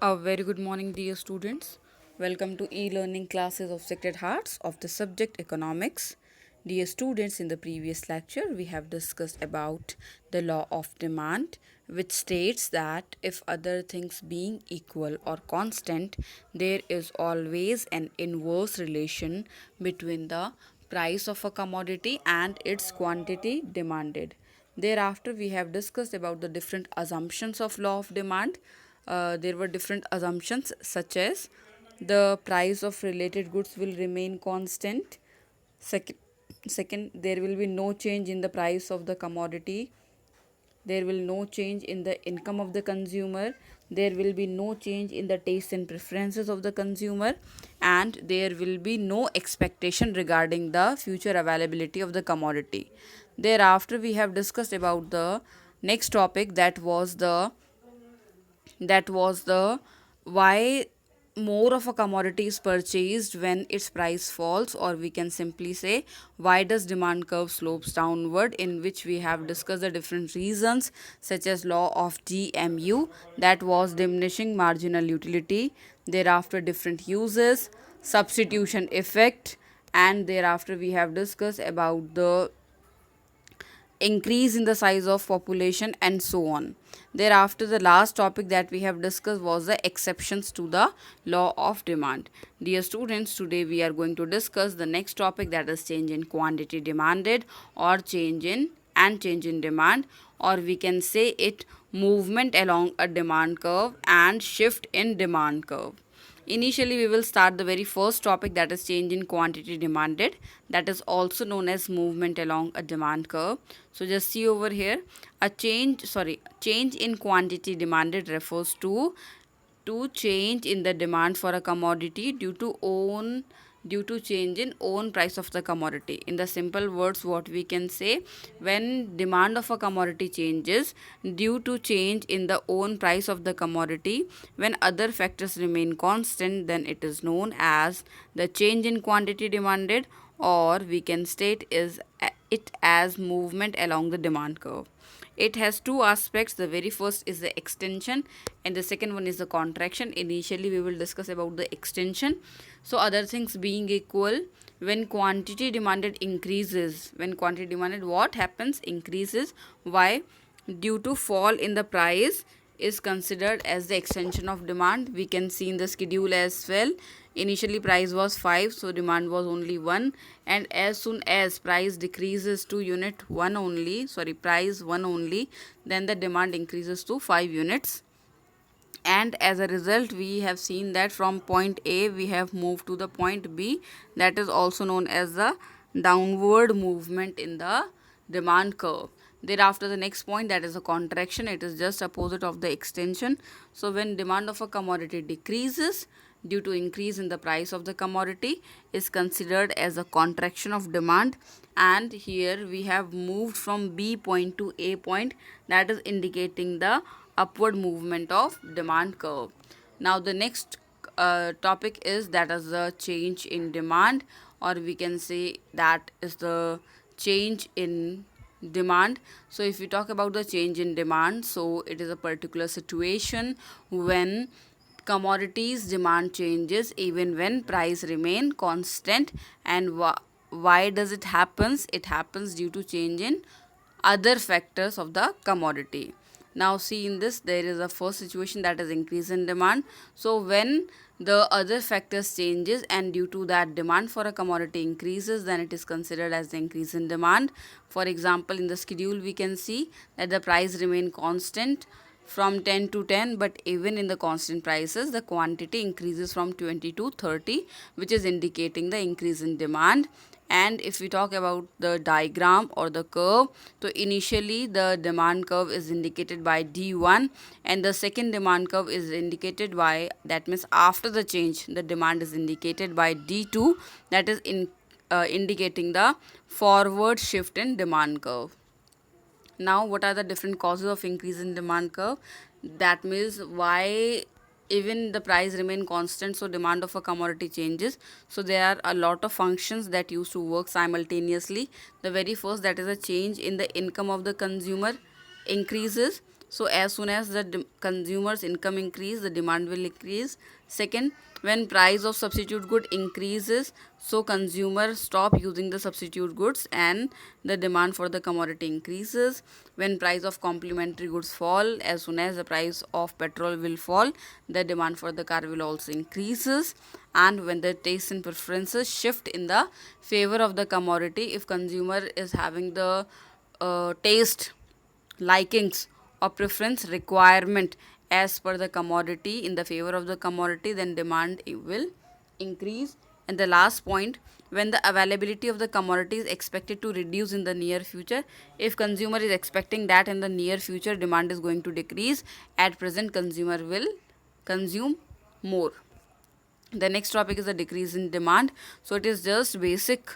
A very good morning, dear students. Welcome to e-learning classes of Sacred Hearts of the subject economics. Dear students, in the previous lecture, we have discussed about the law of demand, which states that if other things being equal or constant, there is always an inverse relation between the price of a commodity and its quantity demanded. Thereafter, we have discussed about the different assumptions of law of demand. There were different assumptions such as the price of related goods will remain constant. Second, second, there will be no change in the price of the commodity. There will no change in the income of the consumer. There will be no change in the tastes and preferences of the consumer, and there will be no expectation regarding the future availability of the commodity. Thereafter, we have discussed about the next topic, that was the why more of a commodity is purchased when its price falls, or we can simply say why does demand curve slopes downward, in which we have discussed the different reasons such as law of DMU, that was diminishing marginal utility, thereafter different uses, substitution effect, and thereafter we have discussed about the increase in the size of population and so on. Thereafter, the last topic that we have discussed was the exceptions to the law of demand. Dear students, today we are going to discuss the next topic, that is change in quantity demanded, or change in demand, or we can say it movement along a demand curve and shift in demand curve. Initially, we will start the very first topic, that is change in quantity demanded, that is also known as movement along a demand curve. So just see over here, change in quantity demanded refers to change in the demand for a commodity due to change in own price of the commodity. In the simple words, what we can say, when demand of a commodity changes due to change in the own price of the commodity, when other factors remain constant, then it is known as the change in quantity demanded, or we can state it as movement along the demand curve. It has two aspects. The very first is the extension, and the second one is the contraction. Initially, we will discuss about the extension. So, other things being equal, when quantity demanded increases, when quantity demanded, what happens? Increases. Why? Due to fall in the price is considered as the extension of demand. We can see in the schedule as well. Initially price was 5, so demand was only 1, and as soon as price decreases to unit 1 only, price 1 only, then the demand increases to 5 units. And as a result, we have seen that from point A we have moved to the point B, that is also known as the downward movement in the demand curve. Thereafter, the next point, that is a contraction. It is just opposite of the extension. So when demand of a commodity decreases due to increase in the price of the commodity, is considered as a contraction of demand. And here we have moved from B point to A point, that is indicating the upward movement of demand curve. Now the next topic is, that is the change in demand, or we can say that is the change in demand. So if we talk about the change in demand, so it is a particular situation when commodities demand changes even when price remain constant. And why does it happens? It happens due to change in other factors of the commodity. Now see, in this there is a first situation, that is increase in demand. So when the other factors changes and due to that demand for a commodity increases, then it is considered as the increase in demand. For example, in the schedule we can see that the price remain constant from 10 to 10, but even in the constant prices the quantity increases from 20 to 30, which is indicating the increase in demand. And if we talk about the diagram or the curve, so initially the demand curve is indicated by D1, and the second demand curve is indicated by, that means after the change the demand is indicated by D2, that is indicating the forward shift in demand curve. Now what are the different causes of increase in demand curve? That means why even the price remain constant, so demand of a commodity changes. So there are a lot of functions that used to work simultaneously. The very first, that is a change in the income of the consumer increases. So as soon as the consumer's income increase, the demand will increase. Second, when price of substitute good increases, so consumers stop using the substitute goods and the demand for the commodity increases. When price of complementary goods fall, as soon as the price of petrol will fall, the demand for the car will also increases. And when the taste and preferences shift in the favor of the commodity, if consumer is having the taste, likings or preference requirement as per the commodity in the favor of the commodity, then demand will increase. And the last point, when the availability of the commodity is expected to reduce in the near future, if consumer is expecting that in the near future demand is going to decrease, at present consumer will consume more. The next topic is the decrease in demand. So it is just basic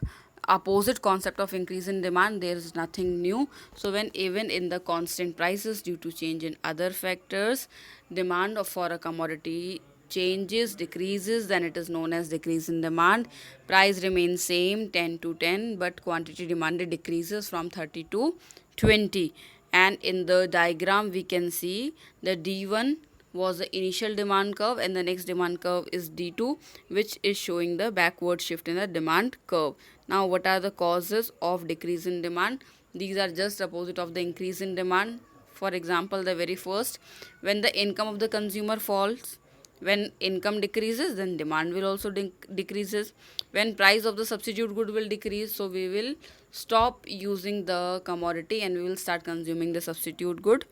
opposite concept of increase in demand. There is nothing new. So when even in the constant prices due to change in other factors, demand for a commodity changes, decreases, then it is known as decrease in demand. Price remains same 10 to 10, but quantity demanded decreases from 30 to 20. And in the diagram we can see the D1 was the initial demand curve and the next demand curve is D2, which is showing the backward shift in the demand curve. Now what are the causes of decrease in demand? These are just opposite of the increase in demand. For example, the very first, when the income of the consumer falls, when income decreases, then demand will also decreases. When price of the substitute good will decrease, so we will stop using the commodity and we will start consuming the substitute good.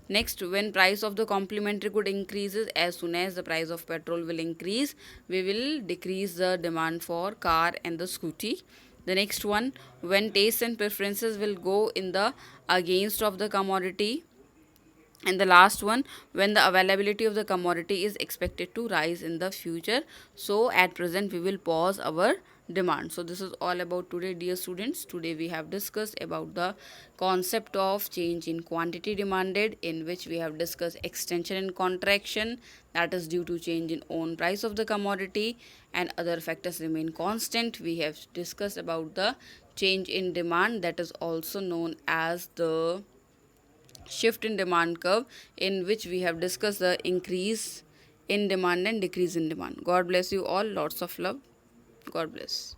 Next, when price of the complementary good increases, as soon as the price of petrol will increase, we will decrease the demand for car and the scooty. The next one, when tastes and preferences will go in the against of the commodity. And the last one, when the availability of the commodity is expected to rise in the future, so at present we will pause our demand. So this is all about today, dear students. Today we have discussed about the concept of change in quantity demanded, in which we have discussed extension and contraction, that is due to change in own price of the commodity, and other factors remain constant. We have discussed about the change in demand, that is also known as the shift in demand curve, in which we have discussed the increase in demand and decrease in demand. God bless you all. Lots of love. God bless.